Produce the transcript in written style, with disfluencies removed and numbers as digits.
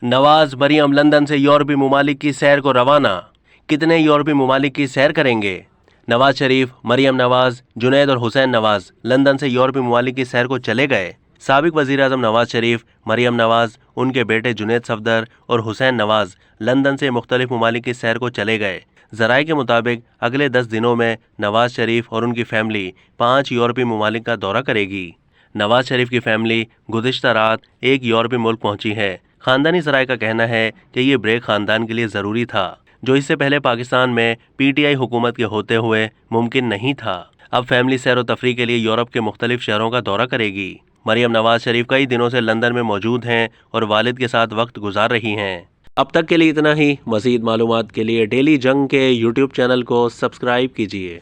Nawaz Maryam London से यूरोपीय ममालिक की सैर को रवाना। कितने यूरोपीय ममालिक की सैर करेंगे? नवाज शरीफ, मरियम नवाज, जुनैद और हुसैन नवाज लंदन से यूरोपीय ममालिक की सैर को चले गए। साबिक वज़ीर आज़म नवाज शरीफ, मरियम नवाज, उनके बेटे जुनैद सफदर और हुसैन नवाज लंदन से मुख्तलिफ ममालिक की सैर को चले गए। ज़राए के मुताबिक अगले 10 दिनों में नवाज शरीफ और उनकी फैमिली 5 यूरोपीय ममालिक का दौरा करेगी। नवाज शरीफ की फैमिली गुज़िश्ता रात एक यूरोपीय मुल्क पहुंची है। ख़ानदानी ज़राए का कहना है कि ये ब्रेक ख़ानदान के लिए ज़रूरी था, जो इससे पहले पाकिस्तान में PTI हुकूमत के होते हुए मुमकिन नहीं था। अब फैमिली सैर व तफरीह के लिए यूरोप के मुख्तलिफ शहरों का दौरा करेगी। मरियम नवाज शरीफ कई दिनों से लंदन में मौजूद हैं और वालिद के साथ वक्त गुजार रही हैं। अब तक के लिए इतना ही। मज़ीद मालूमात के लिए डेली जंग के YouTube चैनल को सब्सक्राइब कीजिए।